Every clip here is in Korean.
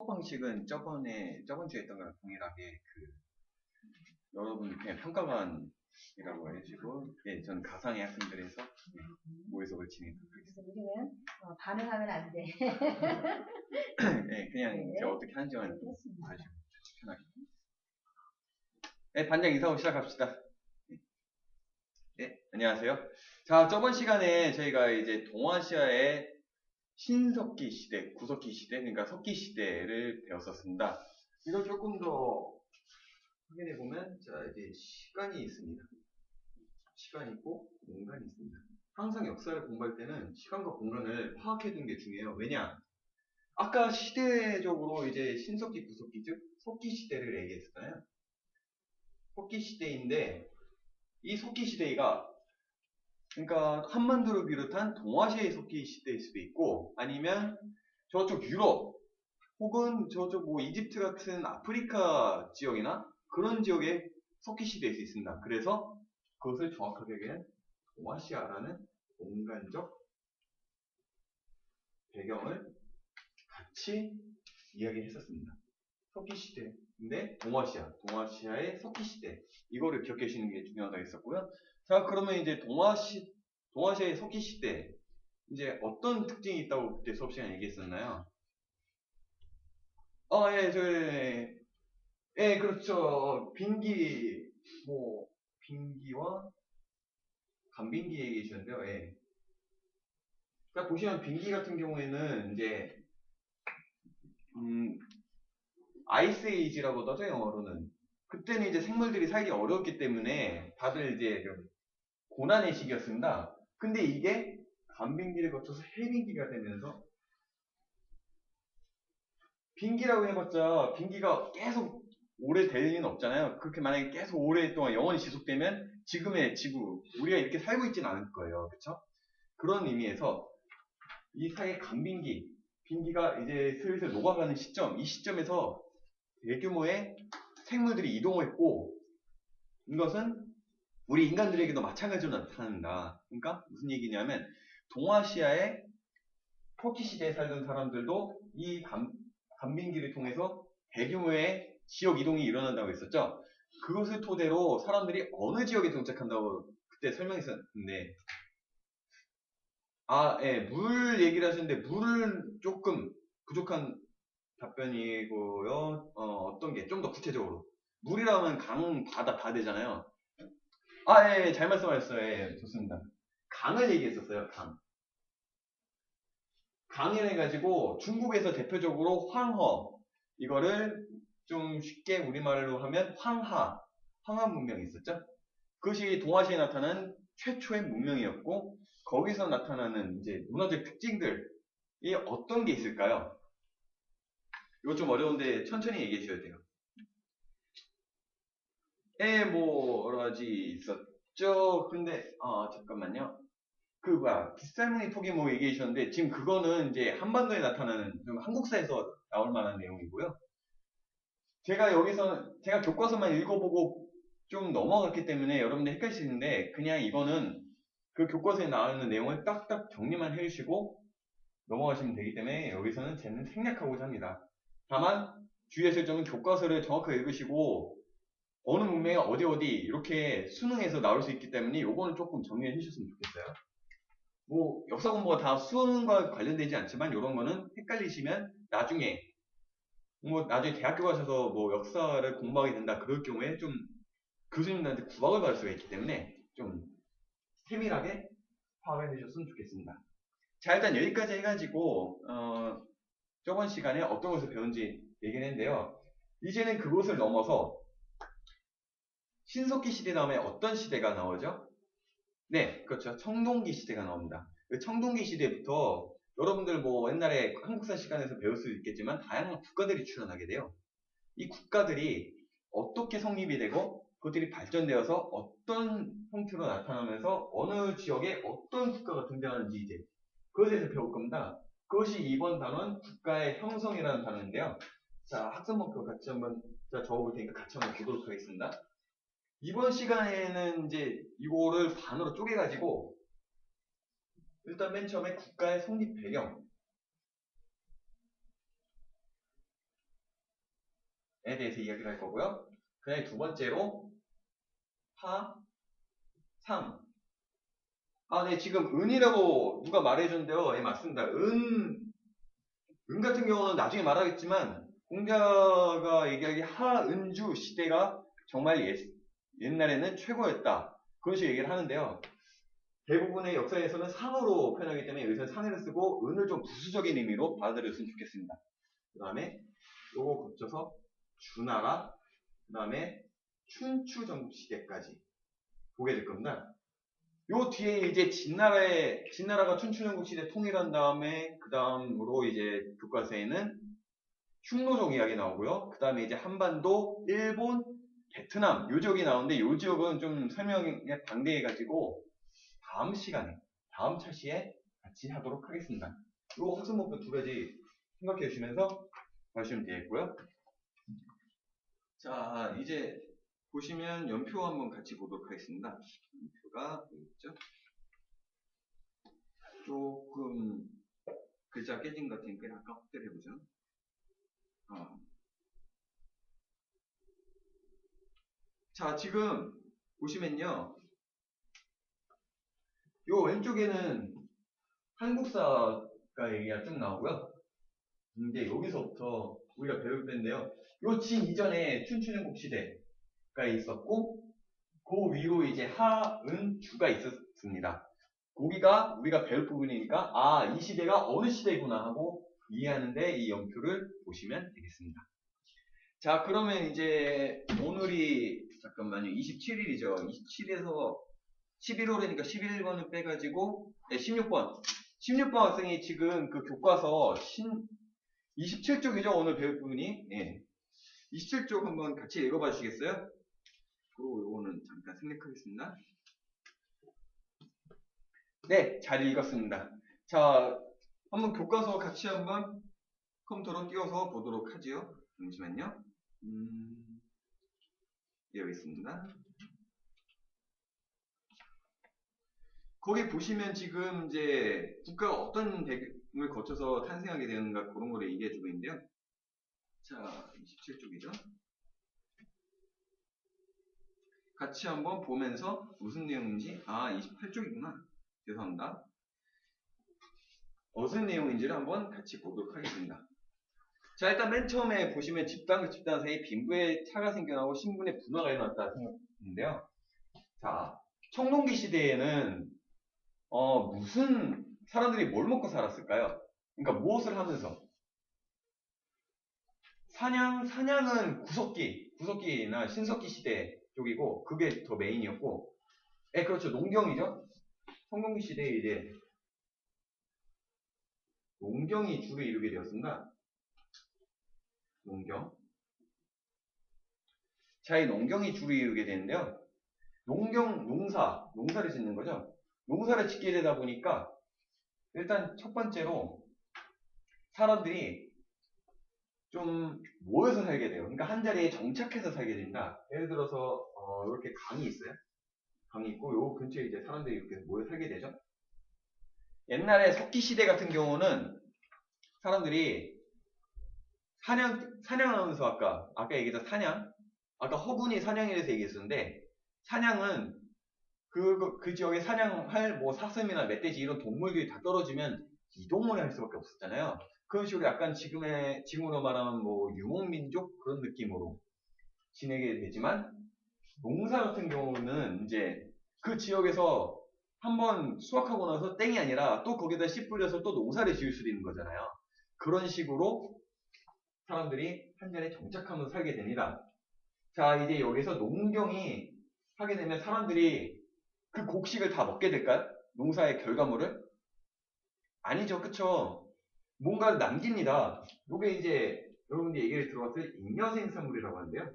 방식은 저번 주에 했던 거랑 동일하게 여러분 그냥 평가반이라고 해주시고, 예, 저는 가상의 학생들에서 모의수업을 진행하도록 하겠습니다. 우리는 반응하면 안 돼. 네, 그냥 네. 제가 어떻게 하는지만 봐주시고 편하게. 네, 반장 인사하고 시작합시다. 네, 안녕하세요. 자, 저번 시간에 저희가 이제 동아시아의 신석기 시대, 구석기 시대, 그러니까 석기 시대를 배웠었습니다. 이걸 조금 더 확인해 보면, 자, 이제 시간이 있습니다. 시간이 있고 공간이 있습니다. 항상 역사를 공부할 때는 시간과 공간을 파악해 두는 게 중요해요. 왜냐? 아까 시대적으로 이제 신석기, 구석기, 즉 석기 시대를 얘기했잖아요. 석기 시대인데 이 석기 시대가 그러니까 한반도를 비롯한 동아시아의 석기 시대일 수도 있고, 아니면 저쪽 유럽 혹은 저쪽 뭐 이집트 같은 아프리카 지역이나 그런 지역의 석기 시대일 수 있습니다. 그래서 그것을 정확하게 얘기하면 동아시아라는 공간적 배경을 같이 이야기했었습니다. 석기 시대인데 동아시아의 석기 시대, 이거를 기억해 주시는 게 중요하다고 했었고요. 자, 그러면 이제 동아시아의 석기 시대, 이제 어떤 특징이 있다고 그때 수업 시간에 얘기했었나요? 예, 그렇죠. 빙기와 간빙기 얘기해 주셨는데요. 예. 자, 보시면 빙기 같은 경우에는 이제 아이스 에이지라고 하죠, 영어로는. 그때는 이제 생물들이 살기 어려웠기 때문에 다들 이제 좀 고난의 시기였습니다. 근데 이게 간빙기를 거쳐서 해빙기가 되면서, 빙기라고 해봤자 빙기가 계속 오래 될 리는 없잖아요. 그렇게 만약에 계속 오랫동안 영원히 지속되면 지금의 지구, 우리가 이렇게 살고 있지는 않을 거예요. 그쵸? 그런 의미에서 이 사이의 간빙기, 빙기가 이제 슬슬 녹아가는 시점, 이 시점에서 대규모의 생물들이 이동을 했고, 이것은 우리 인간들에게도 마찬가지로 나타난다. 그러니까 무슨 얘기냐면 동아시아의 터키 시대에 살던 사람들도 이 간빙기를 통해서 대규모의 지역 이동이 일어난다고 했었죠. 그것을 토대로 사람들이 어느 지역에 정착한다고 그때 설명했었는데, 예, 물 얘기를 하시는데 물은 조금 부족한 답변이고요. 어떤 게 좀 더 구체적으로, 물이라면 강, 바다 다 되잖아요. 예, 잘 말씀하셨어요. 예, 좋습니다. 강을 얘기했었어요. 강이라 해가지고 중국에서 대표적으로 황허, 이거를 좀 쉽게 우리말로 하면 황하 문명이 있었죠. 그것이 동아시아에 나타난 최초의 문명이었고, 거기서 나타나는 이제 문화적 특징들이 어떤 게 있을까요? 이거 좀 어려운데 천천히 얘기해 주셔야 돼요. 뭐 여러 가지 있었죠. 근데 잠깐만요. 빗살무늬 토기 뭐 얘기해 주셨는데, 지금 그거는 이제 한반도에 나타나는 좀 한국사에서 나올 만한 내용이고요. 제가 교과서만 읽어보고 좀 넘어갔기 때문에 여러분들 헷갈리시는데, 그냥 이거는 그 교과서에 나오는 내용을 딱딱 정리만 해주시고 넘어가시면 되기 때문에 여기서는 쟤는 생략하고자 합니다. 다만 주의하실 점은 교과서를 정확하게 읽으시고 어느 문명이 어디 이렇게 수능에서 나올 수 있기 때문에 요거는 조금 정리해 주셨으면 좋겠어요. 뭐 역사 공부가 다 수능과 관련되지 않지만 이런 거는 헷갈리시면 나중에 대학교 가셔서 뭐 역사를 공부하게 된다 그럴 경우에 좀 교수님들한테 구박을 받을 수가 있기 때문에 좀 세밀하게 파악해 주셨으면 좋겠습니다. 자, 일단 여기까지 해가지고 저번 시간에 어떤 것을 배운지 얘기를 했는데요. 이제는 그것을 넘어서 신석기 시대 다음에 어떤 시대가 나오죠? 네, 그렇죠. 청동기 시대가 나옵니다. 그 청동기 시대부터 여러분들 뭐 옛날에 한국사 시간에서 배울 수 있겠지만 다양한 국가들이 출현하게 돼요. 이 국가들이 어떻게 성립이 되고 그것들이 발전되어서 어떤 형태로 나타나면서 어느 지역에 어떤 국가가 등장하는지 이제 그것에 대해서 배울 겁니다. 그것이 이번 단어는 국가의 형성이라는 단어인데요. 자, 학습 목표 같이 한번 적어볼 테니까 같이 한번 보도록 하겠습니다. 이번 시간에는 이제 이거를 반으로 쪼개가지고 일단 맨 처음에 국가의 성립 배경, 대해서 이야기를 할 거고요. 그 다음에 두 번째로 파, 3. 네, 지금 은이라고 누가 말해줬는데요. 예, 맞습니다. 은 같은 경우는 나중에 말하겠지만, 공자가 얘기하기 하은주 시대가 정말 옛날에는 최고였다. 그런 식으로 얘기를 하는데요. 대부분의 역사에서는 상으로 표현하기 때문에 여기서 상을 쓰고 은을 좀 부수적인 의미로 받아들였으면 좋겠습니다. 그 다음에 요거 거쳐서 주나라, 그 다음에 춘추 전국시대까지 보게 될 겁니다. 요 뒤에 이제 진나라가 춘추전국시대 통일한 다음에 그 다음으로 이제 교과서에는 흉노종 이야기 나오고요. 그 다음에 이제 한반도, 일본, 베트남 요 지역이 나오는데 요 지역은 좀 설명이 방대해가지고 다음 시간에 다음 차시에 같이 하도록 하겠습니다. 요 학습 목표 두 가지 생각해 주시면서 가시면 되겠고요. 자, 이제 보시면 연표 한번 같이 보도록 하겠습니다. 연표가 여기 있죠? 조금 글자 깨진 것 같으니까 약간 확대를 해보죠. 자, 지금 보시면요. 요 왼쪽에는 한국사가 얘기가 쭉 나오고요. 이제 여기서부터 우리가 배울 텐데요. 요 진 이전에 춘추전국 시대가 있었고, 그 위로 이제 하은주가 있었습니다. 거기가 우리가 배울 부분이니까 이 시대가 어느 시대구나 하고 이해하는데 이 연표를 보시면 되겠습니다. 자, 그러면 이제 오늘이 잠깐만요. 27일이죠. 27에서 11월이니까 11번을 빼가지고 16번 16번 학생이 지금 그 교과서 27쪽이죠. 오늘 배울 부분이 27쪽 한번 같이 읽어봐 주시겠어요? 그리고 요거는 잠깐 생략하겠습니다. 네, 잘 읽었습니다. 자, 한번 교과서 같이 한번 컴퓨터로 띄워서 보도록 하지요. 잠시만요. 여기 있습니다. 거기 보시면 지금 이제 국가가 어떤 배경을 거쳐서 탄생하게 되는가 그런 거를 얘기해주고 있는데요. 자, 27쪽이죠. 같이 한번 보면서 무슨 내용인지 28쪽이구나. 죄송합니다. 무슨 내용인지를 한번 같이 보도록 하겠습니다. 자, 일단 맨 처음에 보시면 집단과 집단 사이 빈부의 차가 생겨나고 신분의 분화가 일어났다 생각하는데요. 자, 청동기 시대에는 무슨 사람들이 뭘 먹고 살았을까요? 그러니까 무엇을 하면서? 사냥은 구석기나 신석기 시대 쪽이고 그게 더 메인이었고, 그렇죠. 농경이죠. 청동기 시대에 이제 농경이 주를 이루게 되었습니다. 농경. 자, 이 농경이 주를 이루게 되는데요. 농사를 짓는 거죠. 농사를 짓게 되다 보니까 일단 첫 번째로 사람들이 좀 모여서 살게 돼요. 그러니까 한 자리에 정착해서 살게 된다. 예를 들어서 이렇게 강이 있어요. 강이 있고 요 근처에 이제 사람들이 이렇게 모여 살게 되죠. 옛날에 석기 시대 같은 경우는 사람들이 사냥하면서 아까 얘기했던 아까 허군이 사냥에 대해서 얘기했었는데, 사냥은 그 지역에 사냥할 뭐 사슴이나 멧돼지 이런 동물들이 다 떨어지면 이동을 할 수밖에 없었잖아요. 그런 식으로 약간 지금으로 말하면 뭐 유목민족 그런 느낌으로 지내게 되지만, 농사 같은 경우는 이제 그 지역에서 한번 수확하고 나서 땡이 아니라 또 거기다 씨 뿌려서 또 농사를 지을 수도 있는 거잖아요. 그런 식으로 사람들이 한 자리에 정착하면서 살게 됩니다. 자, 이제 여기서 농경이 하게 되면 사람들이 그 곡식을 다 먹게 될까요? 농사의 결과물을? 아니죠, 그쵸? 뭔가를 남깁니다. 요게 이제 여러분들이 얘기를 들어봤을 때 잉여생산물이라고 하는데요.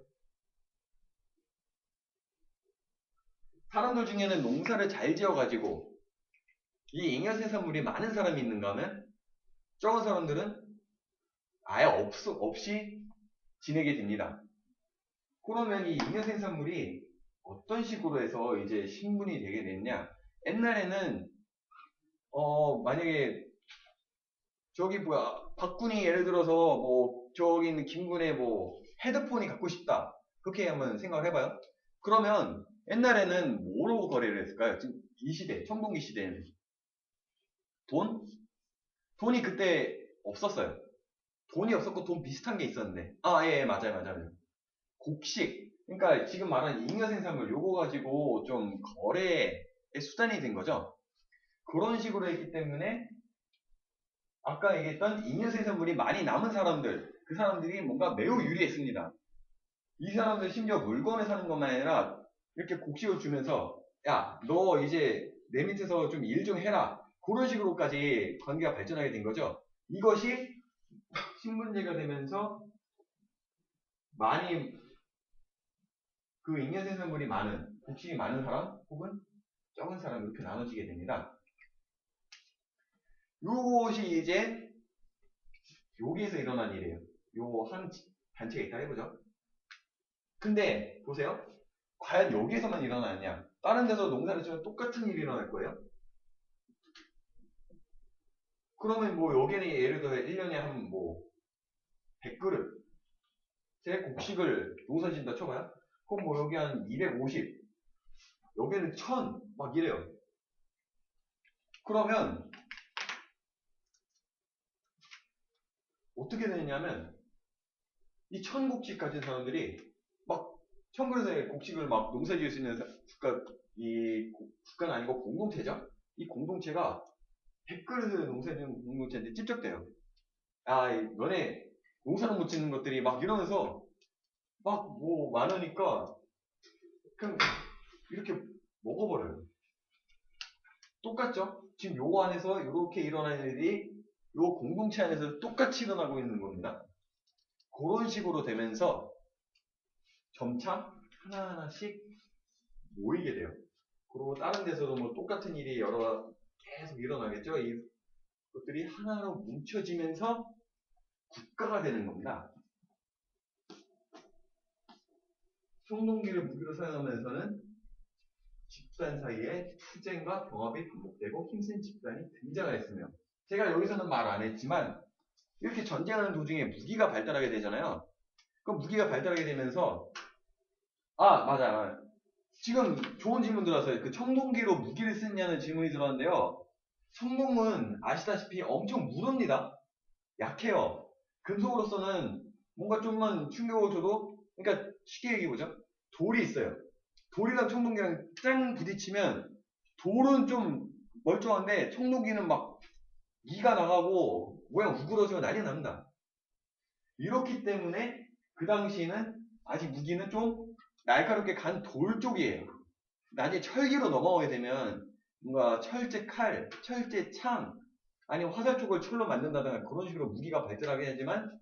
사람들 중에는 농사를 잘 지어가지고 이 잉여생산물이 많은 사람이 있는가 하면 적은 사람들은 아예 없이 지내게 됩니다. 그러면 이 잉여생산물이 어떤 식으로 해서 이제 신분이 되게 됐냐? 옛날에는 만약에 박군이 예를 들어서 뭐 저기 있는 김군의 뭐 헤드폰이 갖고 싶다. 그렇게 한번 생각을 해봐요. 그러면 옛날에는 뭐로 거래를 했을까요? 지금 이 시대, 청동기 시대에는 돈? 돈이 그때 없었어요. 돈이 없었고 돈 비슷한 게 있었는데. 아, 예, 맞아요, 맞아요. 곡식. 그러니까 지금 말하는 잉여 생산물 요거 가지고 좀 거래의 수단이 된 거죠. 그런 식으로 했기 때문에 아까 얘기했던 잉여 생산물이 많이 남은 사람들, 그 사람들이 뭔가 매우 유리했습니다. 이 사람들 심지어 물건을 사는 것만 아니라 이렇게 곡식을 주면서 야, 너 이제 내 밑에서 좀 일 좀 해라. 그런 식으로까지 관계가 발전하게 된 거죠. 이것이 신분제가 되면서 많이 그 잉여 생산물이 많은, 곡식이 많은 사람 혹은 적은 사람 이렇게 나눠지게 됩니다. 요것이 이제 여기에서 일어난 일이에요. 요 한 단체가 있다 해보죠. 근데 보세요. 과연 여기에서만 일어나느냐? 다른 데서 농사를 지면 똑같은 일이 일어날 거예요. 그러면 뭐 여기는 예를 들어 1년에 한 뭐 100그릇 제 곡식을 농사 짓는다 쳐봐요. 그럼 뭐 여기 한 250, 여기는 1000 막 이래요. 그러면 어떻게 되느냐면 이 1000곡식 가진 사람들이 막 1000그릇의 곡식을 막 농사 지을 수 있는 국가는 아니고 공동체죠. 이 공동체가 100그릇을 농사 지는 공동체인데 찝적대요. 아, 너네 농사는 못 짓는 것들이 막 이러면서 막 뭐 많으니까 그냥 이렇게 먹어버려요. 똑같죠? 지금 요거 안에서 이렇게 일어나는 일이 요 공동체 안에서 똑같이 일어나고 있는 겁니다. 그런 식으로 되면서 점차 하나하나씩 모이게 돼요. 그리고 다른 데서도 뭐 똑같은 일이 여러 계속 일어나겠죠? 이 것들이 하나로 뭉쳐지면서 국가가 되는 겁니다. 청동기를 무기로 사용하면서는 집단 사이에 투쟁과 병합이 반복되고 힘센 집단이 등장했으며 제가 여기서는 말 안 했지만 이렇게 전쟁하는 도중에 무기가 발달하게 되잖아요. 그럼 무기가 발달하게 되면서 아 맞아 지금 좋은 질문 들었어요. 그 청동기로 무기를 쓰느냐는 질문이 들어왔는데요. 청동은 아시다시피 엄청 무릅니다. 약해요. 금속으로서는 뭔가 좀만 충격을 줘도 그러니까 쉽게 얘기해보죠. 돌이 있어요. 돌이랑 청동기랑 짱 부딪히면 돌은 좀 멀쩡한데 청동기는 막 이가 나가고 모양 우그러지고 난리 납니다. 이렇기 때문에 그 당시에는 아직 무기는 좀 날카롭게 간 돌 쪽이에요. 나중에 철기로 넘어가게 되면 뭔가 철제 칼, 철제 창, 아니면 화살 쪽을 철로 만든다든가 그런 식으로 무기가 발달하게 되지만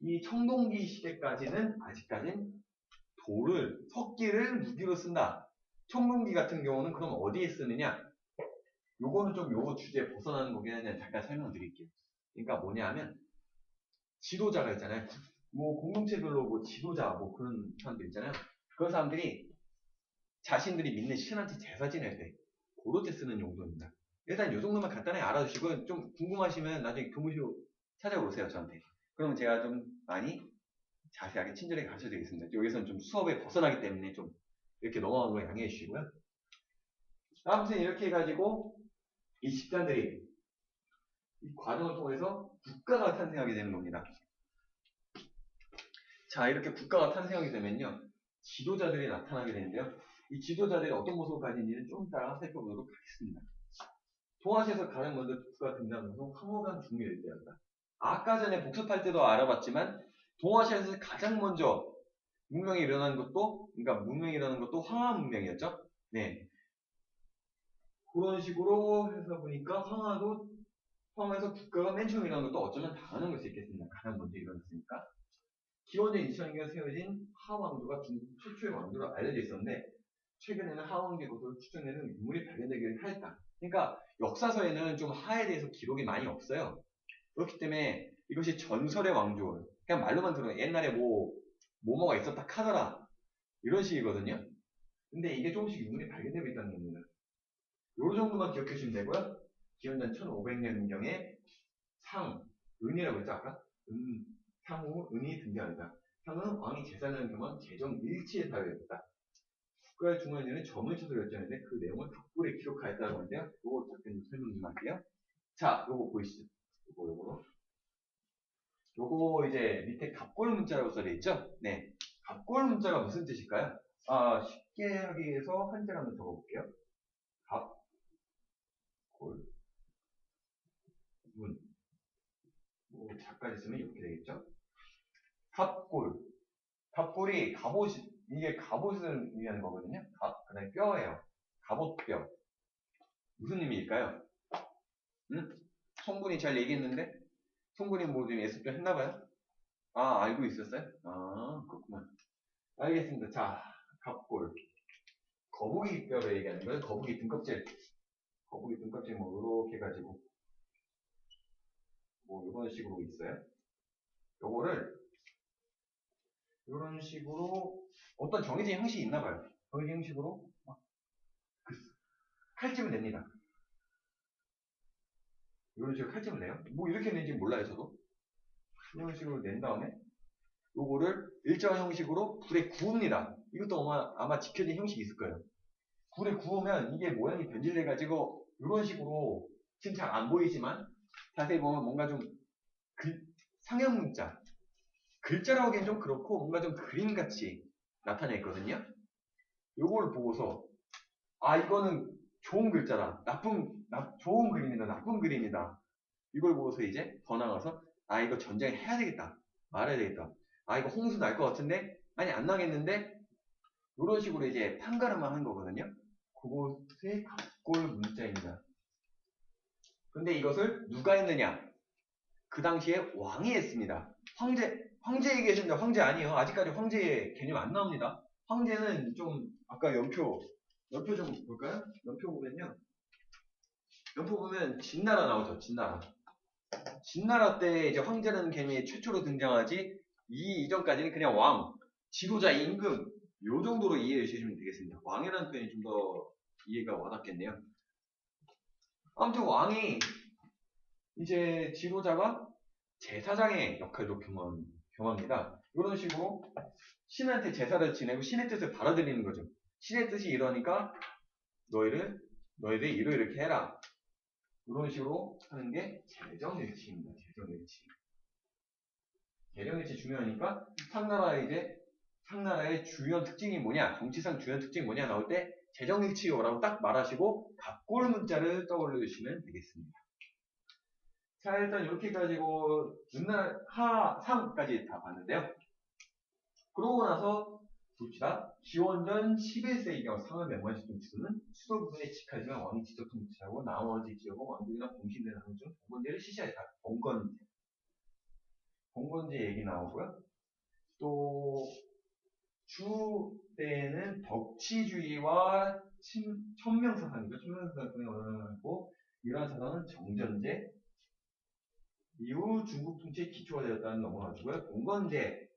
이 청동기 시대까지는 아직까지는 돌을, 석기를 무기로 쓴다. 청동기 같은 경우는 그럼 어디에 쓰느냐? 요거는 좀 요거 주제에 벗어나는 거긴 한데 잠깐 설명드릴게요. 그러니까 뭐냐 하면 지도자가 있잖아요. 뭐 공동체별로 뭐 지도자 뭐 그런 사람들 있잖아요. 그런 사람들이 자신들이 믿는 신한테 제사 지낼 때 그럴 때 쓰는 용도입니다. 일단 요 정도만 간단하게 알아두시고 좀 궁금하시면 나중에 교무실 찾아오세요 저한테. 그러면 제가 좀 많이 자세하게 친절하게 가르쳐 드리겠습니다. 여기서는 좀 수업에 벗어나기 때문에 좀 이렇게 넘어가는 거 양해해 주시고요. 아무튼 이렇게 해가지고 이 집단들이 이 과정을 통해서 국가가 탄생하게 되는 겁니다. 자, 이렇게 국가가 탄생하게 되면요. 지도자들이 나타나게 되는데요. 이 지도자들이 어떤 모습을 가진지는 좀 이따가 살펴보도록 하겠습니다. 동아시아에서 가장 먼저 국가가 등장한 것은 황홀한 중요일 때였다. 아까 전에 복습할 때도 알아봤지만 동아시아에서 가장 먼저 문명이 일어나는 것도, 그러니까 문명이 일어나는 것도 황하 문명이었죠. 네. 그런 식으로 해서 보니까 황하에서 국가가 맨 처음 일어난 것도 어쩌면 당하는 걸 수 있겠습니다. 가장 먼저 일어났으니까. 기원전 2000년경에 세워진 하왕조가 중국 최초의 왕조로 알려져 있었는데 최근에는 하왕조의 것으로 추정되는 유물이 발견되기를 하였다. 그러니까 역사서에는 좀 하에 대해서 기록이 많이 없어요. 그렇기 때문에 이것이 전설의 왕조, 그냥 말로만 들어요. 옛날에 뭐가 있었다 카더라 이런 식이거든요. 근데 이게 조금씩 유물이 발견되고 있다는 겁니다. 요 정도만 기억해 주시면 되고요. 기원전 1500년경에 은이라고 했죠 아까? 상후 은이 등장한다. 상은 왕이 제사를 겸한 재정 일치에 사유했다. 국가의 중앙에는 점을 쳐서 결정했는데 그 내용을 각불에 기록하였다는 건데요. 요거 잠깐 설명 좀 할게요. 자, 요거 보이시죠? 요거 이제 밑에 갑골 문자라고 써져 있죠? 네. 갑골 문자가 무슨 뜻일까요? 쉽게 하기 위해서 한자를 한번 적어볼게요. 갑골 문. 뭐 자까지 쓰면 이렇게 되겠죠? 갑골. 갑골이 갑옷, 이게 갑옷을 의미하는 거거든요. 그 다음에 뼈예요. 갑옷뼈. 무슨 의미일까요? 응? 성분이 잘 얘기했는데? 성분이 뭐 좀 예습 좀 했나봐요? 알고 있었어요? 그렇구나. 알겠습니다. 자, 갑골. 거북이 뼈를 얘기하는 거예요. 거북이 등껍질. 거북이 등껍질 뭐, 이렇게 해가지고. 뭐, 이런 식으로 있어요. 요거를, 이런 식으로, 어떤 정해진 형식이 있나봐요. 정해진 형식으로, 칼집을 냅니다. 이런 식으로 칼집을 내요. 뭐, 이렇게 낸지 몰라요, 저도. 이런 식으로 낸 다음에, 요거를 일정한 형식으로 불에 구웁니다. 이것도 아마 지켜진 형식이 있을 거예요. 불에 구우면 이게 모양이 변질돼가지고 이런 식으로 지금 잘 안 보이지만 자세히 보면 뭔가 좀 상형 문자 글자라고 하기엔 좀 그렇고 뭔가 좀 그림같이 나타내 있거든요. 요걸 보고서 이거는 좋은 글자다. 좋은 그림이다. 나쁜 그림이다. 이걸 보고서 이제 더 나가서 이거 전쟁 해야 되겠다. 말해야 되겠다. 이거 홍수 날 것 같은데 아니 안 나겠는데 이런 식으로 이제 판가름만 한 거거든요. 그것의 갑골 문자입니다. 근데 이것을 누가 했느냐? 그 당시에 왕이 했습니다. 황제 얘기했는데 황제 아니에요. 아직까지 황제의 개념 안 나옵니다. 황제는 좀 아까 연표 좀 볼까요? 연표 보면요. 연표 보면 진나라 나오죠. 진나라 때 이제 황제라는 개념이 최초로 등장하지 이전까지는 그냥 왕, 지도자, 임금 요 정도로 이해해 주시면 되겠습니다. 왕이라는 표현이 좀 더 이해가 와닿겠네요. 아무튼 왕이 이제 지도자가 제사장의 역할도 겸합니다. 이런 식으로 신한테 제사를 지내고 신의 뜻을 받아들이는 거죠. 신의 뜻이 이러니까 너희들 이렇게 해라. 이런 식으로 하는 게 재정일치입니다. 재정일치 중요하니까 상나라의 주요 특징이 뭐냐, 정치상 주요 특징이 뭐냐 나올 때 재정일치요라고 딱 말하시고 갑골 문자를 떠올려 주시면 되겠습니다. 자, 일단 이렇게 가지고 은날 하상까지 다 봤는데요. 그러고 나서 봅시다. 기원전 11세기 경우 상을 맹관식 통치는 수도 부분에 직하지만 왕이 직접 통치하고 나머지 지역은 왕족이나 공신된 하는 중 봉건제를 실시하였다. 봉건제 얘기 나오고요. 또 주때에는 덕치주의와 천명사상이죠. 천명사상이 어려나고 이러한 사상은 정전제 이후 중국 통치의 기초가 되었다는 넘어가지고요. 봉건제,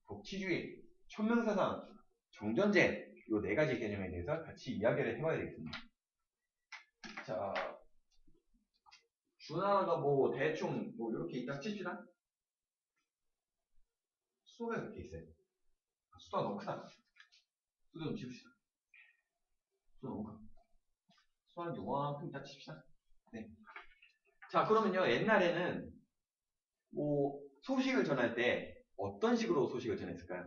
덕치주의, 천명사상, 정전제 이 네 가지 개념에 대해서 같이 이야기를 해봐야 되겠습니다. 자, 주나라가 뭐 대충 뭐 이렇게 있다 칩시다. 수도가 이렇게 있어요. 수도가 너무 크다. 수도 좀 지웁시다. 수도 너무 크다. 수도 한 요만큼 있다 칩시다. 네. 자, 그러면요 옛날에는 뭐 소식을 전할 때 어떤 식으로 소식을 전했을까요?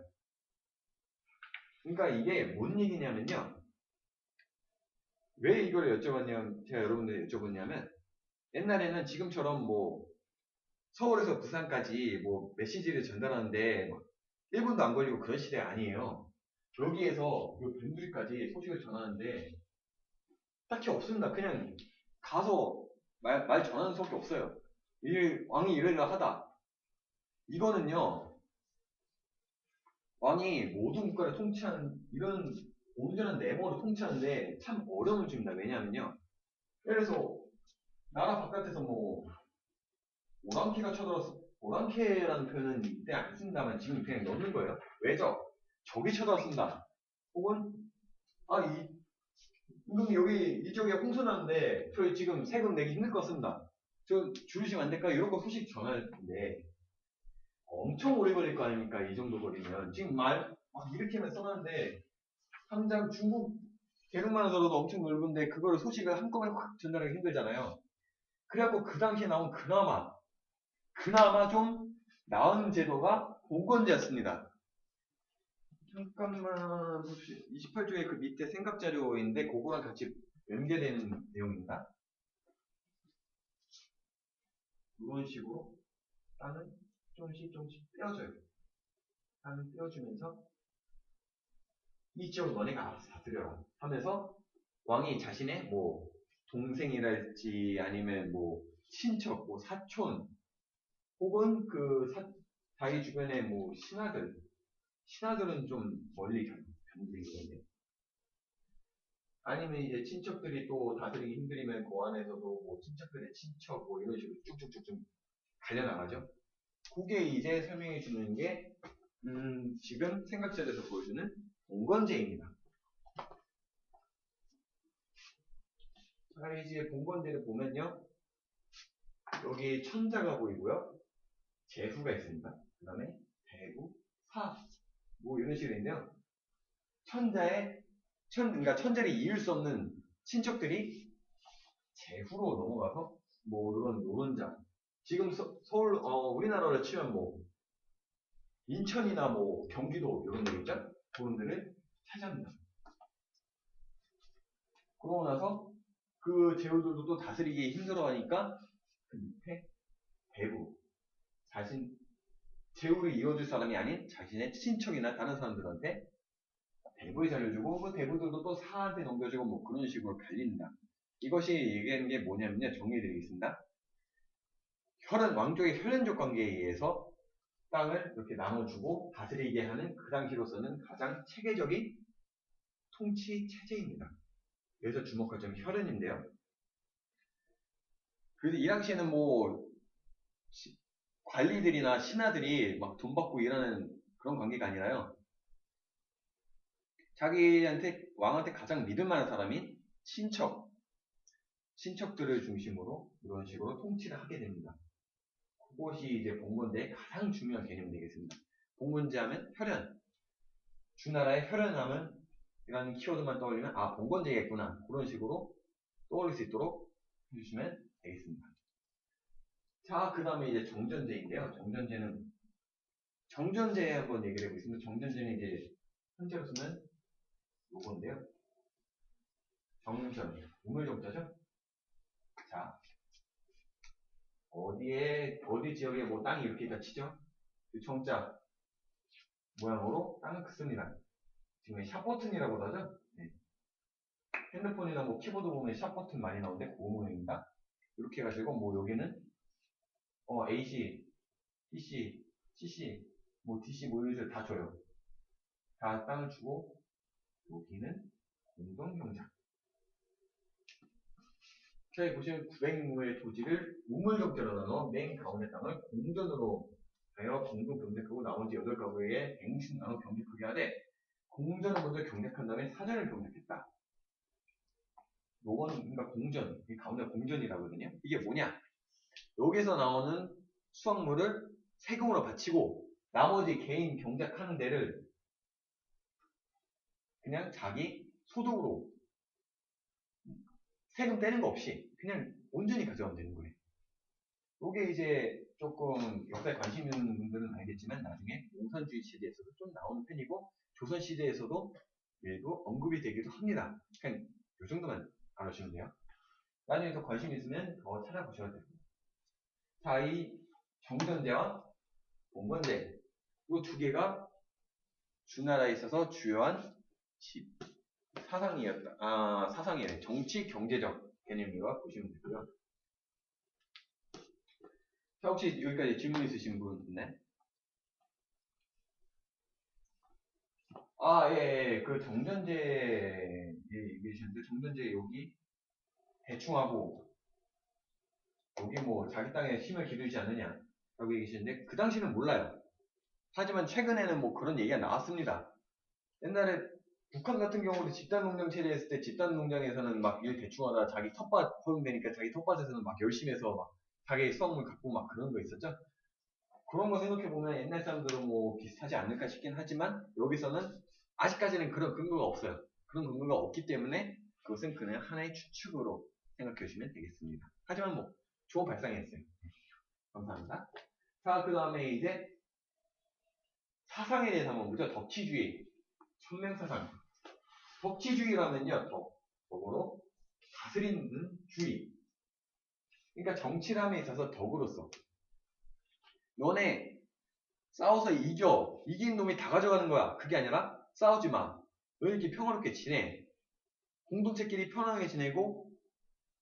그러니까 이게 뭔 얘기냐면요. 왜 이걸 여쭤봤냐면, 제가 여러분들 여쭤봤냐면, 옛날에는 지금처럼 뭐, 서울에서 부산까지 뭐, 메시지를 전달하는데, 뭐 1분도 안 걸리고 그런 시대 아니에요. 여기에서 요 변두리까지 소식을 전하는데, 딱히 없습니다. 그냥 가서 말 전하는 수밖에 없어요. 왕이 이러려 하다. 이거는요, 왕이 모든 국가를 통치하는, 이런 온전한 내모를 통치하는데 참 어려움을 줍니다. 왜냐하면요. 예를 들어서 나라 바깥에서 뭐 오랑캐가 쳐들어서 오랑캐라는 표현은 이때 안 쓴다면 지금 그냥 넣는 거예요. 왜죠? 적이 쳐들어왔습니다. 혹은 이놈이 여기 이쪽에 홍수 나는데 저희 지금 세금 내기 힘들 것 같습니다. 저 줄이시면 안 될까요? 이런 거 소식 전할 텐데 엄청 오래 걸릴 거 아닙니까? 이 정도 거리면. 지금 막 이렇게만 써놨는데, 당장 중국 대륙만 하더라도 엄청 넓은데, 그걸 소식을 한꺼번에 확 전달하기 힘들잖아요. 그래갖고 그 당시에 나온 그나마 좀 나은 제도가 봉건제였습니다. 잠깐만 봅시다. 28쪽에 그 밑에 생각 자료인데, 그거랑 같이 연계되는 내용입니다. 이런 식으로 땅을 조금씩 떼어줘요. 땅을 떼어주면서 이 지역은 너네가 알아서 다스려라 하면서 왕이 자신의 뭐 동생이랄지 아니면 뭐 친척, 뭐 사촌 혹은 자기 주변의 뭐 신하들은 좀 멀리 견디는데 아니면 이제 친척들이 또 다스리기 힘들면 그 안에서도 뭐 친척들의 친척 뭐 이런 식으로 쭉쭉쭉쭉 갈려나가죠. 그게 이제 설명해 주는 게 지금 생각자료에서 보여주는 봉건제입니다. 자, 이제 봉건제를 보면요. 여기 천자가 보이고요. 제후가 있습니다. 그 다음에 대구, 사, 뭐 이런 식으로 있는데요. 그러니까 천자를 이을 수 없는 친척들이 제후로 넘어가서 뭐 이런 노른자. 지금 서울, 우리나라로 치면 뭐 인천이나 뭐 경기도 이런 데 있죠? 그런 데를 차지합니다. 그러고 나서 그 제후들도 또 다스리기 힘들어하니까 그 밑에 대부 제후를 이어줄 사람이 아닌 자신의 친척이나 다른 사람들한테 대부에 잘려주고 그 대부들도 또 사한테 넘겨주고 뭐 그런 식으로 갈린다. 이것이 얘기하는 게 뭐냐면요. 정리해드리겠습니다. 왕족의 혈연족 관계에 의해서 땅을 이렇게 나눠주고 다스리게 하는 그 당시로서는 가장 체계적인 통치 체제입니다. 그래서 주목할 점이 혈연인데요. 그래서 이 당시에는 뭐 관리들이나 신하들이 막 돈 받고 일하는 그런 관계가 아니라요. 왕한테 가장 믿을 만한 사람인 친척들을 중심으로 이런 식으로 통치를 하게 됩니다. 그것이 이제 봉건제의 가장 중요한 개념이 되겠습니다. 봉건제 하면 혈연. 주나라의 혈연하면 이런 키워드만 떠올리면 아 봉건제겠구나 그런 식으로 떠올릴 수 있도록 해주시면 되겠습니다. 자, 그 다음에 이제 정전제인데요. 정전제 한번 얘기를 해보겠습니다. 정전제는 이제 현재로서는 요건데요. 정전, 우물정자죠? 자, 어디 지역에 뭐 땅이 이렇게 있다 치죠? 그 정자 모양으로 땅을 긋습니다. 지금 샵 버튼이라고 하죠? 네. 핸드폰이나 뭐 키보드 보면 샵 버튼 많이 나오는데 그거 모양입니다. 이렇게 해가지고 뭐 여기는 AC, PC, CC, 뭐 DC 뭐 이런 식으로 다 줘요. 다 땅을 주고 여기는 공동경작. 자, 여기 보시면 900무의 토지를 우물정자로 나눠 맨 가운데 땅을 공전으로 하여 공동경작하고 나머지 8가구에게 100씩 나눠 경작하게 하되 공전을 먼저 경작한 다음에 사전을 경작했다. 요거는 그러니까 공전, 이 가운데 공전이라거든요. 이게 뭐냐? 여기서 나오는 수확물을 세금으로 바치고 나머지 개인 경작하는 데를 그냥 자기 소득으로 세금 떼는 거 없이 그냥 온전히 가져가면 되는 거예요. 이게 이제 조금 역사에 관심 있는 분들은 알겠지만 나중에 공산주의 시대에서도 좀 나오는 편이고 조선 시대에서도 일부 언급이 되기도 합니다. 그냥 이 정도만 알아주시면 돼요. 나중에 더 관심 있으면 더 찾아보셔야 됩니다. 자, 이 정전제와 봉건제 이 두 개가 주나라에 있어서 주요한 사상이에요. 정치 경제적 개념이라 보시면 되고요. 자, 혹시 여기까지 질문 있으신 분 있나요? 그 정전제 얘기하셨는데 정전제 여기 대충 하고 여기 뭐 자기 땅에 힘을 기르지 않느냐 라고 얘기하셨는데 그 당시는 몰라요. 하지만 최근에는 뭐 그런 얘기가 나왔습니다. 옛날에 북한 같은 경우도 집단농장 체제했을 때 집단농장에서는 막 일 대충 하다 자기 텃밭 허용되니까 자기 텃밭에서는 막 열심히 해서 막 자기 수확물 갖고 막 그런 거 있었죠? 그런 거 생각해보면 옛날 사람들은 뭐 비슷하지 않을까 싶긴 하지만 여기서는 아직까지는 그런 근거가 없어요. 그런 근거가 없기 때문에 그것은 그냥 하나의 추측으로 생각해 주시면 되겠습니다. 하지만 뭐 좋은 발상이었어요. 감사합니다. 자, 그 다음에 이제 사상에 대해서 한번 보죠. 덕치주의, 천명사상. 덕치주의라면요, 덕으로 다스리는 주의. 그러니까 정치함에 있어서 덕으로서 너네 싸워서 이긴 놈이 다 가져가는 거야. 그게 아니라 싸우지 마. 너 이렇게 평화롭게 지내. 공동체끼리 편안하게 지내고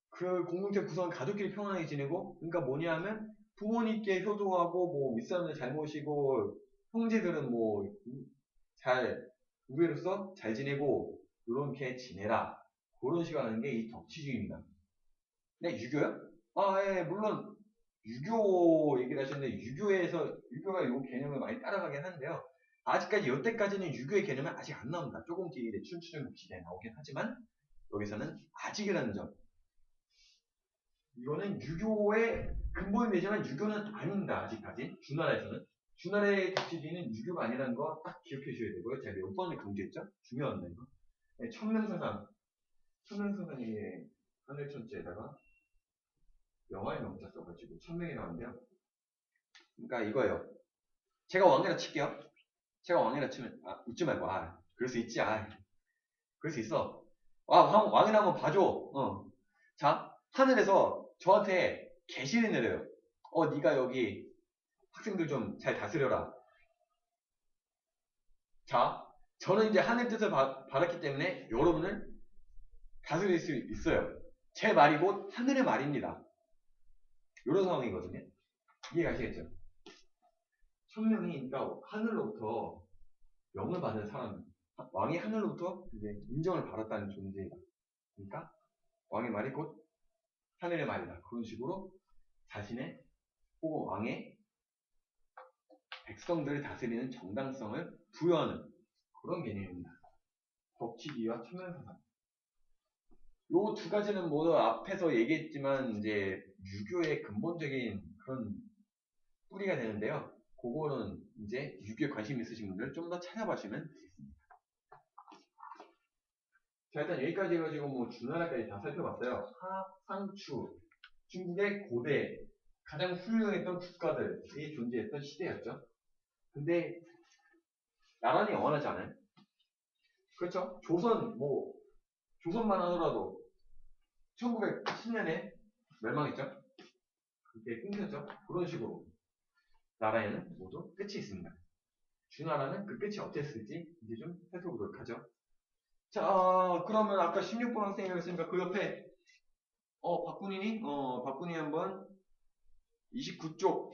그 공동체 구성원 가족끼리 평안하게 지내고 그러니까 뭐냐 하면 부모님께 효도하고 뭐 윗사람들 잘 모시고 형제들은 뭐 잘 우애로서 잘 지내고 이렇게 지내라. 그런 식으로 하는 게 이 덕치주의입니다. 네, 유교요? 아, 예, 물론 유교 얘기를 하셨는데 유교가 이 개념을 많이 따라가긴 하는데요. 아직까지 여태까지는 유교의 개념은 아직 안 나옵니다. 조금 뒤에 춘추전국 시대에 나오긴 하지만 여기서는 아직이라는 점. 이거는 유교의 근본이 되지만 유교는 아닙니다. 아직까지. 주나라에서는. 주나라의 덕치주의는 유교가 아니라는 거 딱 기억해 주셔야 되고요. 제가 몇 번을 강조했죠? 중요합니다, 이거. 네, 천명사상. 천명사상이 하늘천지에다가 영화의 명자 써가지고 천명이 나오는데요. 그러니까 이거예요. 제가 왕이라 칠게요. 제가 왕이라 치면, 웃지 말고, 그럴 수 있지, 그럴 수 있어. 왕이라 한번 봐줘. 자, 하늘에서 저한테 계시를 내려요. 네가 여기 학생들 좀 잘 다스려라. 자, 저는 이제 하늘 뜻을 받았기 때문에 여러분을 다스릴 수 있어요. 제 말이 곧 하늘의 말입니다. 이런 상황이거든요. 이해가시겠죠? 천명이 그러니까 하늘로부터 명을 받은 사람, 왕이 하늘로부터 이제 인정을 받았다는 존재이다. 그러니까 왕의 말이 곧 하늘의 말이다. 그런 식으로 자신의 혹은 왕의 백성들을 다스리는 정당성을 부여하는 그런 개념입니다. 덕치기와 천면사상. 요 두 가지는 모두 앞에서 얘기했지만 이제 유교의 근본적인 그런 뿌리가 되는데요. 그거는 이제 유교에 관심 있으신 분들 좀 더 찾아보시면 되겠습니다. 자, 일단 여기까지 해가지고 뭐 주나라까지 다 살펴봤어요. 하상추, 중국의 고대 가장 훌륭했던 국가들이 존재했던 시대였죠. 근데 나라는 영원하지 않아요. 그렇죠? 조선만 하더라도 1910년에 멸망했죠. 그게 끊겼죠. 그런 식으로 나라에는 모두 끝이 있습니다. 주나라는 그 끝이 어땠을지 이제 좀 살펴보도록 하죠. 자, 그러면 아까 16번 학생이었으니까 그 옆에 박군이 한번 29쪽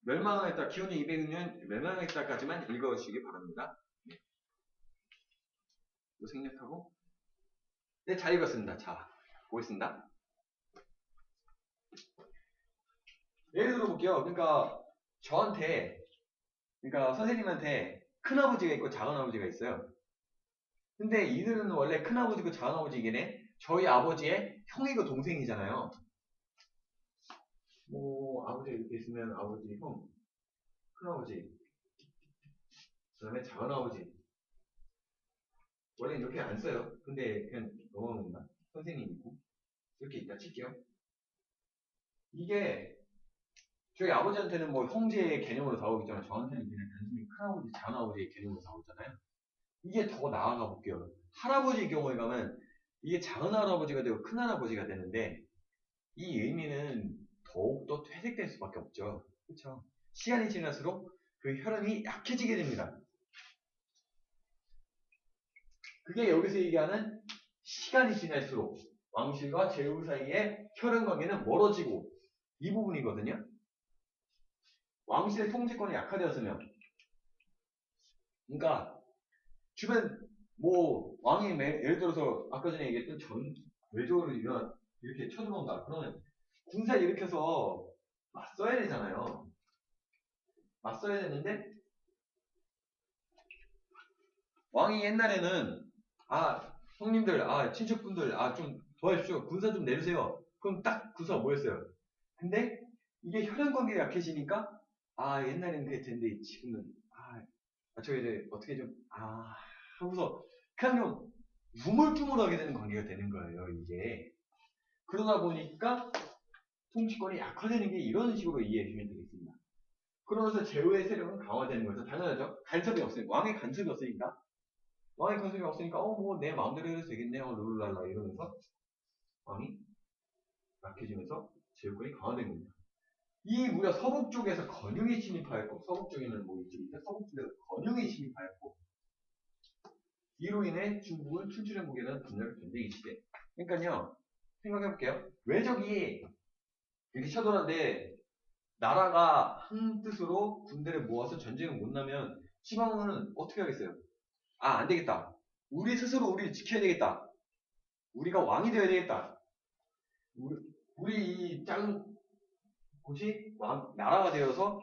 멸망했다. 기원전 200년 멸망했다까지만 읽어주시기 바랍니다. 네. 이거 생략하고 네, 잘 읽었습니다. 자, 보겠습니다. 예를 들어볼게요. 그러니까 선생님한테 큰아버지가 있고 작은아버지가 있어요. 근데 이들은 원래 큰아버지고 작은아버지이긴 해. 저희 아버지의 형이고 동생이잖아요. 뭐 아버지가 이렇게 있으면 아버지, 형, 큰아버지, 그 다음에 작은아버지. 원래 이렇게 안 써요. 근데 그냥 넘어갑니다. 선생님 있고 이렇게 있다 칠게요. 이게 저희 아버지한테는 뭐 형제의 개념으로 다가오겠지만 저한테는 그냥 단순히 큰아버지, 작은아버지의 개념으로 다가오잖아요. 이게 더 나아가 볼게요. 할아버지의 경우에 가면 이게 작은할아버지가 되고 큰할아버지가 되는데 이 의미는 더욱더 퇴색될 수밖에 없죠. 그렇죠? 시간이 지날수록 그 혈연이 약해지게 됩니다. 그게 여기서 얘기하는 시간이 지날수록 왕실과 제후 사이의 혈연 관계는 멀어지고 이 부분이거든요. 왕실의 통치권이 약화되었으면 그러니까 주변 뭐 왕이 예를 들어서 아까 전에 얘기했던 외적으로 이렇게 쳐들어온다. 그러면 군사를 일으켜서 맞서야 되잖아요. 맞서야 되는데 왕이 옛날에는 형님들 친척분들 좀 도와주십시오. 군사 좀 내주세요. 그럼 딱 군사가 모였어요. 근데 이게 혈연 관계가 약해지니까 옛날에는 그랬는데 지금은 저 이제 어떻게 하고서 그냥 좀 우물쭈물하게 되는 관계가 되는 거예요, 이게. 그러다 보니까 통치권이 약화되는 게 이런 식으로 이해해 주면 되겠습니다. 그러면서 제후의 세력은 강화되는 거죠. 당연하죠. 간섭이 없으니까. 왕의 간섭이 없으니까. 왕의 간섭이 없으니까, 뭐, 내 마음대로 해도 되겠네요. 룰랄라. 이러면서 왕이 약해지면서 제후권이 강화된 겁니다. 이 무려 서북 쪽에서 건영이 침입하였고, 서북 쪽에는 뭐 이쪽인데, 서북 쪽에서 건영이 침입하였고, 이로 인해 중국은 춘추전국에는 분열 전쟁이 시대. 그러니까요, 생각해볼게요. 외적이 이렇게 쳐들어왔는데, 나라가 한 뜻으로 군대를 모아서 전쟁을 못 나면 시방은 어떻게 하겠어요? 안 되겠다. 우리 스스로 우리를 지켜야 되겠다. 우리가 왕이 되어야 되겠다. 우리 이 작은 곳이 나라가 되어서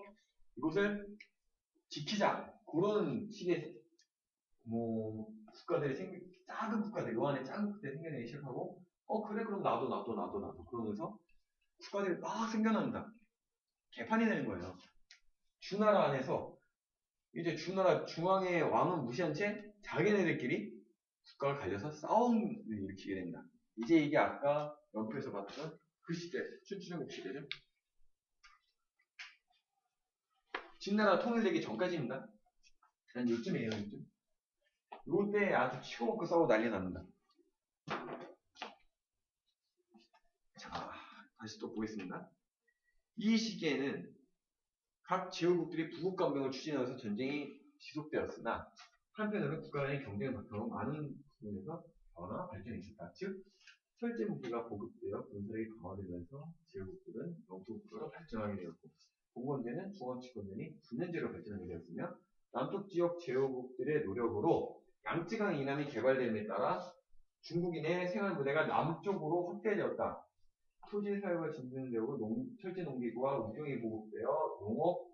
이곳을 지키자. 그런 식의 국가들이 작은 국가들, 요 안에 작은 국가들이 생겨나기 시작하고 그래 그럼 나도 그러면서 국가들이 막 생겨난다. 개판이 되는 거예요. 주나라 안에서 이제 주나라 중앙의 왕은 무시한 채 자기네들끼리 국가를 갈려서 싸움을 일으키게 됩니다. 이제 이게 아까 연표에서 봤던 그 시대, 춘추전국 시대죠. 진나라 통일되기 전까지입니다. 한 요쯤이에요, 요쯤. 요때 아주 치고먹고 싸우고 난리 납니다. 자, 다시 또 보겠습니다. 이 시기에는 각 제후국들이 부국간병을 추진하면서 전쟁이 지속되었으나 한편으로는 국가 간의 경쟁을 바탕으로 많은 부분에서 변화, 발전이 있었다. 즉, 철제 무기가 보급되어 군사력이 강화되면서 제후국들은 영토국가로 발전하게 되었고 봉건제는 중앙집권전이 군연제로 발전하게 되었으며 남쪽 지역 제후국들의 노력으로 양쯔강 이남이 개발됨에 따라 중국인의 생활무대가 남쪽으로 확대되었다. 토지 사유가 진전되고 철제 농기구와 우경이 보급되어 농업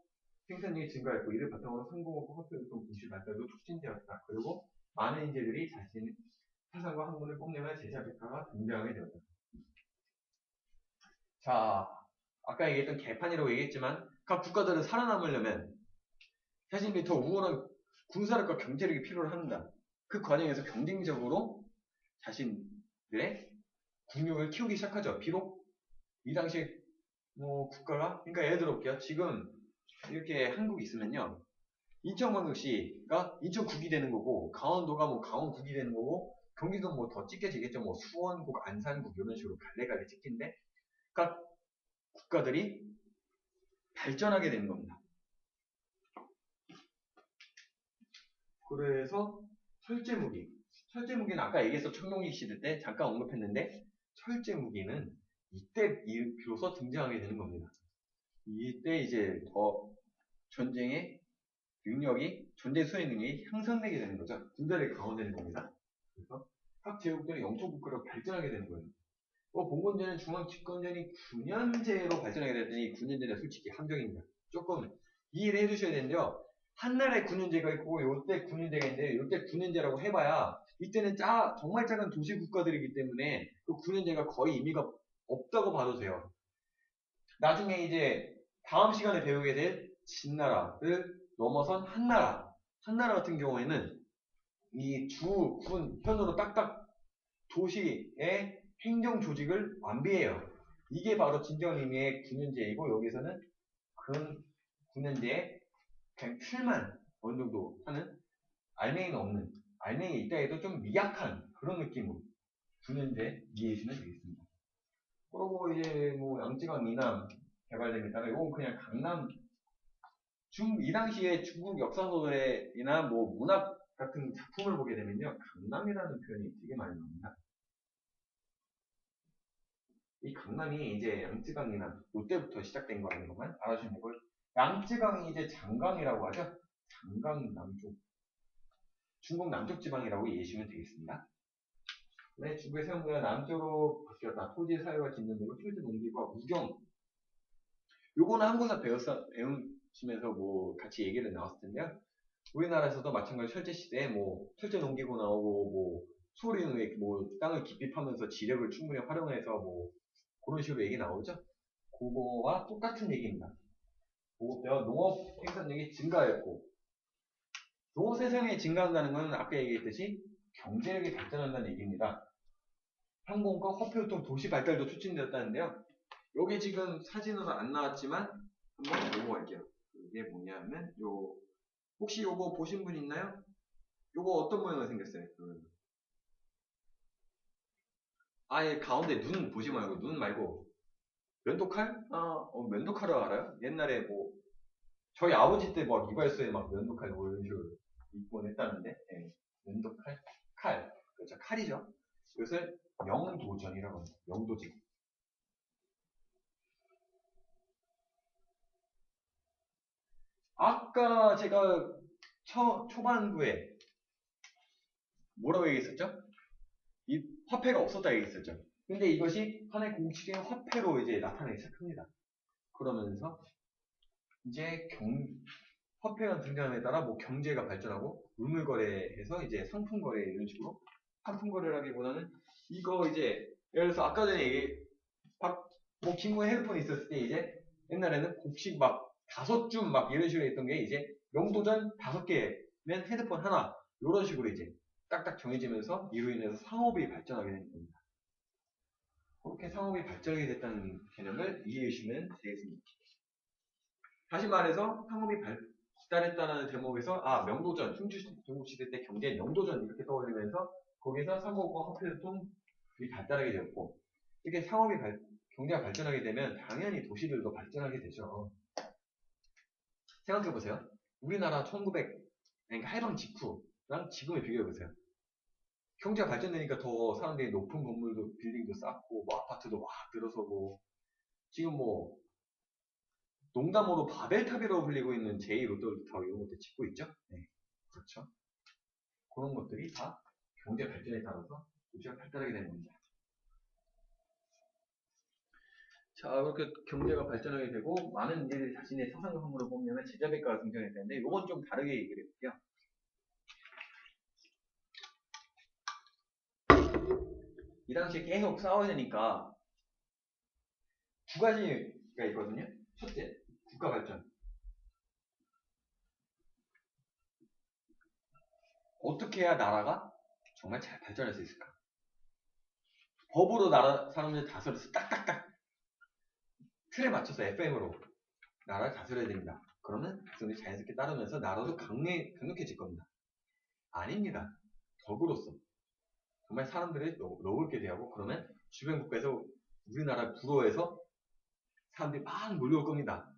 생산량이 증가했고 이를 바탕으로 상공업 화폐유통 분실 발달도 촉진되었다. 그리고 많은 인재들이 자신의 사상과 학문을 뽐내며 제자 백화가 등장하게 되었다. 자, 아까 얘기했던 개판이라고 얘기했지만 각 국가들은 살아남으려면 자신들이 더 우월한 군사력과 경제력이 필요로 합니다. 그 과정에서 경쟁적으로 자신들의 국력을 키우기 시작하죠. 비록 이 당시에 국가가 그러니까 예를 들어 볼게요. 지금 이렇게 한국이 있으면요. 인천광역시가 인천국이 되는 거고 강원도가 강원국이 되는 거고 경기도 더 찢겨지겠죠. 수원국, 안산국 이런 식으로 갈래갈래 찢긴데 각 국가들이 발전하게 되는 겁니다. 그래서 철제무기는 아까 얘기했어. 청동기 시대 때 잠깐 언급했는데 철제무기는 이때 비로소 등장하게 되는 겁니다. 이때 이제 더 전쟁의 능력이 전쟁 수행 능력이 향상되게 되는 거죠. 군대력이 강화되는 겁니다. 그래서 각 제국들이 영토국가로 발전하게 되는 거예요. 봉건제는 중앙집권전이 9년제로 발전하게 됐더니 9년제는 솔직히 함정입니다. 조금 이해를 해주셔야 되는데요. 한나라에 9년제가 있고 요때 9년제가 있는데 요때 9년제라고 해봐야 이때는 정말 작은 도시국가들이기 때문에 그 9년제가 거의 의미가 없다고 봐도 돼요. 나중에 이제 다음 시간에 배우게 될 진나라를 넘어선 한나라 같은 경우에는 이 주, 군, 현으로 딱딱 도시의 행정 조직을 완비해요. 이게 바로 진정 의미의 9년제이고 여기서는 그 9년제에 그냥 틀만 어느 정도 하는 알맹이는 없는 알맹이 있다 해도 좀 미약한 그런 느낌으로 9년제 이해해주시면 되겠습니다. 그리고 이제 양쯔강 이남 개발됨에 따라 이건 그냥 강남 이 당시에 중국 역사소설이나 문학 같은 작품을 보게 되면요. 강남이라는 표현이 되게 많이 나옵니다. 이 강남이 이제 양쯔강이나 이때부터 시작된 거라는 것만 알아주시면 되고 양쯔강이 이제 장강이라고 하죠. 장강 남쪽 중국 남쪽 지방이라고 이해하시면 되겠습니다. 네, 중국의 세운무가 남쪽으로 바뀌었다. 토지 사유가 진전되고 철제 농기구와 우경 요거는 한국사 배우시면서 같이 얘기를 나왔을 텐데요. 우리나라에서도 마찬가지로 철제시대에 철제 농기구 나오고 소리는 땅을 깊이 파면서 지력을 충분히 활용해서 그런 식으로 얘기 나오죠. 그거와 똑같은 얘기입니다. 농업 생산력이 증가했고, 농업 생산력이 증가한다는 것은 아까 얘기했듯이 경제력이 발전한다는 얘기입니다. 항공과 화폐유통 도시 발달도 촉진되었다는데요. 여기 지금 사진으로 안 나왔지만 한번 보고 갈게요. 이게 뭐냐면 혹시 요거 보신 분 있나요? 요거 어떤 모양으로 생겼어요? 아예 가운데 눈 보지 말고 눈 말고 면도칼? 면도칼을 알아요? 옛날에 뭐 저희 아버지 때 막 이발소에 막 면도칼 뭐 이런 식으로 입곤 했다는데, 예. 면도칼? 칼. 그렇죠. 칼이죠. 이것을 명도전이라고 합니다. 명도전. 아까 제가 초반부에 뭐라고 얘기했었죠? 이 화폐가 없었다 얘기했었죠. 근데 이것이 하나의 공식의 화폐로 이제 나타나기 시작합니다. 그러면서 이제 화폐가 등장함에 따라 뭐 경제가 발전하고 물물 거래해서 이제 상품 거래 이런 식으로 상품 거래라기보다는 이거 이제 예를 들어서 아까 전에 뭐 김구에 핸드폰이 있었을 때 이제 옛날에는 곡식 막 5줌 막 이런 식으로 했던 게 이제 명도전 5개면 핸드폰 하나 이런 식으로 이제 딱딱 정해지면서 이로 인해서 상업이 발전하게 된 겁니다. 그렇게 상업이 발전하게 됐다는 개념을 이해해 주시면 되겠습니다. 다시 말해서 상업이 발달했다는 대목에서 명도전, 중국시대 때 경제 명도전 이렇게 떠올리면서 거기서 상업과 화폐유통이 발달하게 되었고 이렇게 경제가 발전하게 되면 당연히 도시들도 발전하게 되죠. 생각해보세요. 우리나라 그러니까 해방 직후랑 지금을 비교해보세요. 경제가 발전되니까 더 사람들이 높은 건물도 빌딩도 쌓고 뭐 아파트도 막 들어서고 지금 뭐 농담으로 바벨탑이라고 불리고 있는 제2롯데타워 이런 것도 짓고 있죠. 네, 그렇죠. 그런 것들이 다 경제 발전에 따라서 도시가 발달하게 되는 겁니다. 자, 그렇게 경제가 발전하게 되고 많은 이들이 자신의 사상과 선물을 뽐내면 제자백과가 등장했는데 이건 좀 다르게 얘기를 해볼게요. 이 당시에 계속 싸워야 되니까 두 가지가 있거든요. 첫째, 국가 발전. 어떻게 해야 나라가 정말 잘 발전할 수 있을까? 법으로 나라 사람들 다스려서 딱딱딱 틀에 맞춰서 FM으로 나라를 다스려야 됩니다. 그러면 백성들이 자연스럽게 따르면서 나라도 강력해질 겁니다. 아닙니다. 덕으로서 정말 사람들이 너울게 되고 그러면 주변 국가에서 우리나라 부러워해서 사람들이 막 몰려올 겁니다.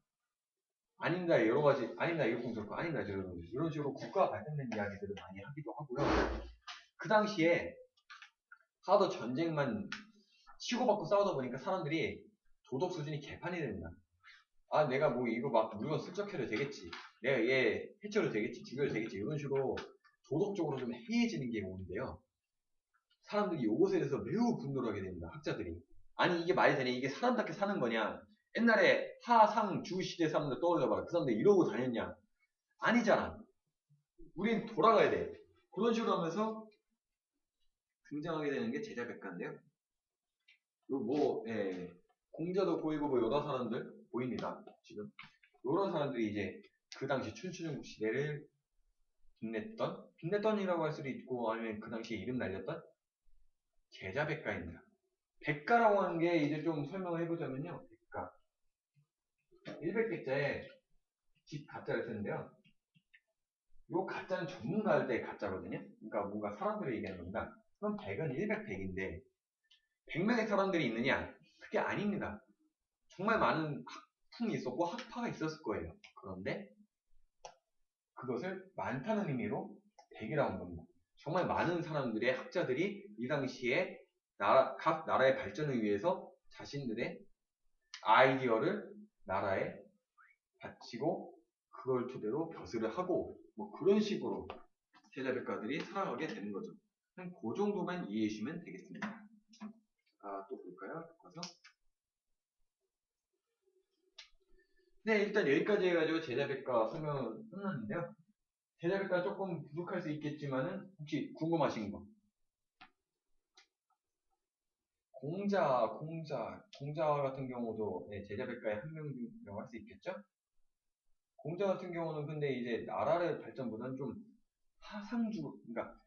아닙니다. 여러 가지 아닙니다. 이거 공정고 아닙니다. 이런 식으로 국가 발전된 이야기들을 많이 하기도 하고요. 그 당시에 하도 전쟁만 치고받고 싸우다 보니까 사람들이 도덕 수준이 개판이 됩니다. 내가 뭐 이거 막 물건 슬쩍해도 되겠지. 내가 얘 해쳐도 되겠지. 죽여도 되겠지. 이런 식으로 도덕적으로 좀 해이해지는 게 오는데요. 사람들이 이것에 대해서 매우 분노를 하게 됩니다. 학자들이. 아니 이게 말이 되냐. 이게 사람답게 사는 거냐. 옛날에 하상 주 시대 사람들 떠올려봐라. 그 사람들 이러고 다녔냐. 아니잖아. 우린 돌아가야 돼. 그런 식으로 하면서 등장하게 되는 게 제자백가인데요. 공자도 보이고 뭐 여러 사람들 보입니다. 지금 여러 사람들이 이제 그 당시 춘추전국 시대를 빛냈던이라고 할 수도 있고 아니면 그 당시에 이름 날렸던 제자백가입니다. 백가라고 하는 게 이제 좀 설명을 해보자면요. 백가 100백자에 집 가짜를 쓰는데요. 요 가짜는 전문가 할 때 가짜거든요. 그러니까 뭔가 사람들을 얘기하는 겁니다. 그럼 100은 100인데 100명의 사람들이 있느냐? 그게 아닙니다. 정말 많은 학풍이 있었고 학파가 있었을 거예요. 그런데 그것을 많다는 의미로 100이라고 한 겁니다. 정말 많은 사람들의 학자들이 이 당시에 각 나라의 발전을 위해서 자신들의 아이디어를 나라에 바치고 그걸 토대로 벼슬을 하고 뭐 그런 식으로 제자백가들이 살아가게 되는 거죠. 한 그 정도만 이해해 주시면 되겠습니다. 또 볼까요? 가서 네, 일단 여기까지 해가지고 제자백과 설명을 끝났는데요. 제자백과 조금 부족할 수 있겠지만은 혹시 궁금하신 거? 공자 같은 경우도 네, 제자백가의 한 명이라고 할 수 있겠죠? 공자 같은 경우는 근데 이제 나라의 발전보다는 좀 하상주, 그러니까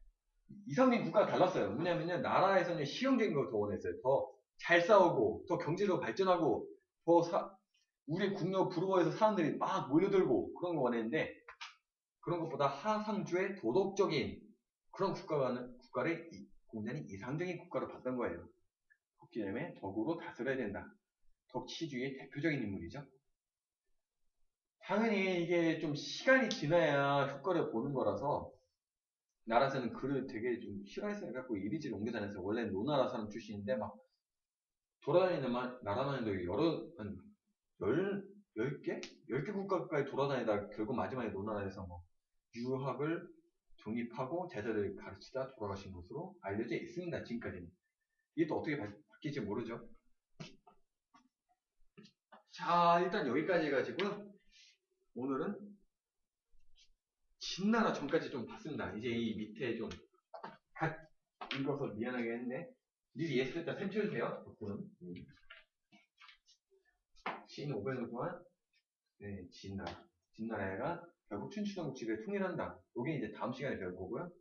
이상적인 국가가 달랐어요. 뭐냐면요, 나라에서는 실용적인 걸 더 원했어요. 더 잘 싸우고, 더 경제적으로 발전하고, 우리 국력 부러워해서 사람들이 막 몰려들고 그런 거 원했는데, 그런 것보다 하상주의 도덕적인 그런 국가를 공자는 이상적인 국가로 봤던 거예요. 그렇기 때문에 덕으로 다스려야 된다. 덕치주의의 대표적인 인물이죠. 당연히 이게 좀 시간이 지나야 효과를 보는 거라서 나라에서는 글을 되게 좀 싫어했어요. 갖고 이리저리 옮겨 다녔어요. 원래는 노나라 사람 출신인데 막 돌아다니는 나라만 해도 한 10개? 10개 국가까지 돌아다니다 결국 마지막에 노나라에서 뭐 유학을 독립하고 제자를 가르치다 돌아가신 것으로 알려져 있습니다. 지금까지는. 이게 또 어떻게 바뀔지 모르죠. 자, 일단 여기까지 해가지고요. 오늘은 진나라 전까지 좀 봤습니다. 이제 이 밑에 좀 갓 읽어서 미안하게 했네. 미리 이해했을 때 샘 치우세요. 덕분은. 신 500년 동안 네, 진나라가 결국 춘추전국지를 통일한다. 이게 이제 다음 시간에 배울 거고요.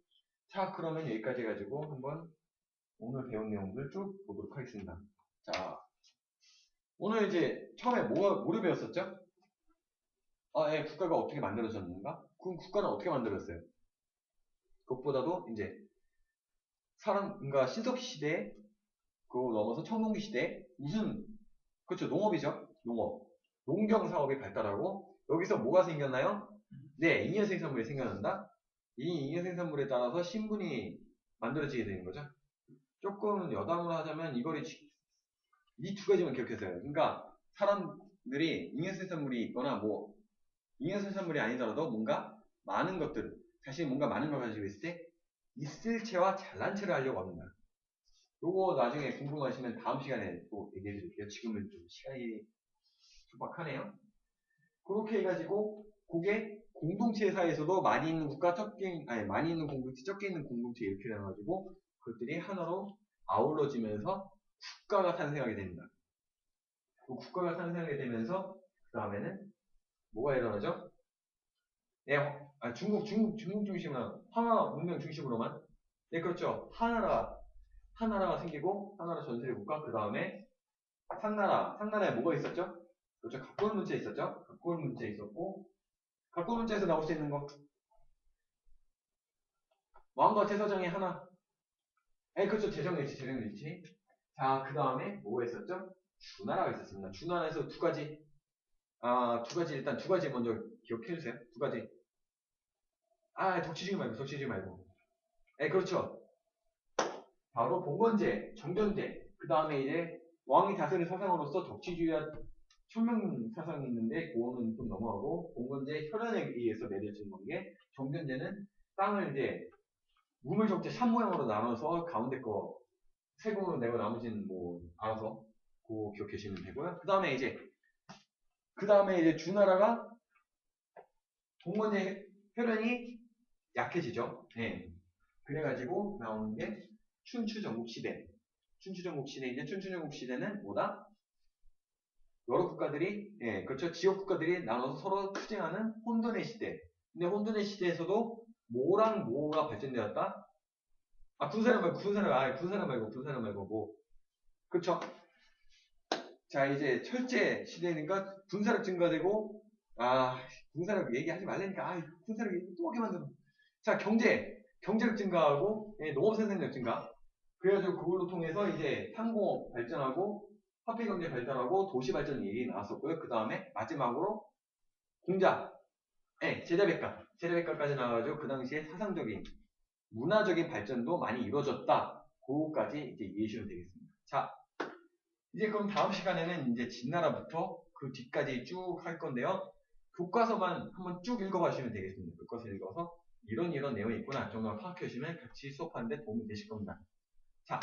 자, 그러면 여기까지 해가지고 한번 오늘 배운 내용들 쭉 보도록 하겠습니다. 자, 오늘 이제 처음에 뭐를 배웠었죠? 예, 국가가 어떻게 만들어졌는가? 그럼 국가는 어떻게 만들었어요? 그것보다도 이제 그러니까 신석기 시대, 그거 넘어서 청동기 시대, 그렇죠, 농업이죠. 농경 사업이 발달하고, 여기서 뭐가 생겼나요? 네, 잉여생산물이 생겨난다. 이 잉여생산물에 따라서 신분이 만들어지게 되는 거죠. 조금 여담으로 하자면 이 두 가지만 기억해서요. 그러니까 사람들이 잉여생산물이 있거나 뭐 잉여생산물이 아니더라도 뭔가 많은 것들, 자신이 뭔가 많은 걸 가지고 있을 때 있을 채와 잘난 체를 하려고 합니다. 요거 나중에 궁금하시면 다음 시간에 또 얘기해 드릴게요. 지금은 좀 시간이 촉박하네요. 그렇게 해가지고 그게 공동체 사이에서도 많이 있는 많이 있는 공동체, 적게 있는 공동체 이렇게 돼가지고 그것들이 하나로 아울러지면서 국가가 탄생하게 됩니다. 그 국가가 탄생하게 되면서 그 다음에는 뭐가 일어나죠? 네, 중국 중심으로 황하 문명 중심으로만 네, 그렇죠. 하나라가 생기고 하나라 전세의 국가 그 다음에 상나라에 뭐가 있었죠? 그렇죠. 각골문자 있었죠. 각골문자 있었고 각골문자에서 나올 수 있는 거 왕과 제사장이 하나. 그렇죠. 재정일치. 자, 그 다음에 뭐가 있었죠? 주나라가 있었습니다. 주나라에서 두 가지 일단 두 가지 먼저 기억해주세요. 두 가지. 덕치주의 말고. 그렇죠. 바로 봉건제, 정전제. 그 다음에 이제 왕이 다스리는 사상으로서 덕치주의와 천명 사상이 있는데 그거는 좀 넘어가고 봉건제 혈연에 의해서 맺어진 관계. 정전제는 땅을 이제 우물정제 샷 모양으로 나눠서 가운데 거 세금으로 내고 나머지는 뭐 알아서 그거 기억하시면 되고요. 그 다음에 이제 주나라가 봉건제 혈연이 약해지죠. 네. 그래가지고 나오는 게 춘추전국시대. 춘추전국시대는 뭐다? 여러 국가들이, 그렇죠. 지역 국가들이 나눠서 서로 투쟁하는 혼돈의 시대. 근데 혼돈의 시대에서도 뭐랑 뭐가 발전되었다? 군사력 말고, 뭐. 그쵸? 자, 이제 철제 시대니까 군사력 증가되고, 군사력 얘기하지 말라니까, 군사력 얘기 또 하게 만들어. 자, 경제력 증가하고, 농업 생산력 증가. 그래가지고 그걸로 통해서 이제 상공업 발전하고, 화폐경제 발달하고, 도시 발전 얘기 나왔었고요. 그 다음에 마지막으로 공자, 제자백가까지 나와가지고 그 당시에 사상적인, 문화적인 발전도 많이 이루어졌다. 그거까지 이제 이해하시면 되겠습니다. 자, 이제 그럼 다음 시간에는 이제 진나라부터 그 뒤까지 쭉 할 건데요. 교과서만 한번 쭉 읽어가시면 되겠습니다. 교과서 읽어서 이런 내용이 있구나 정말 파악해주시면 같이 수업하는데 도움이 되실 겁니다. 자,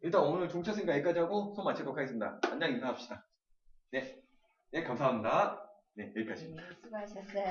일단 오늘 종차승가 여기까지 하고 수업 마치도록 하겠습니다. 안녕 인사합시다. 네, 감사합니다. 네, 여기까지입니다. 수고하셨어요.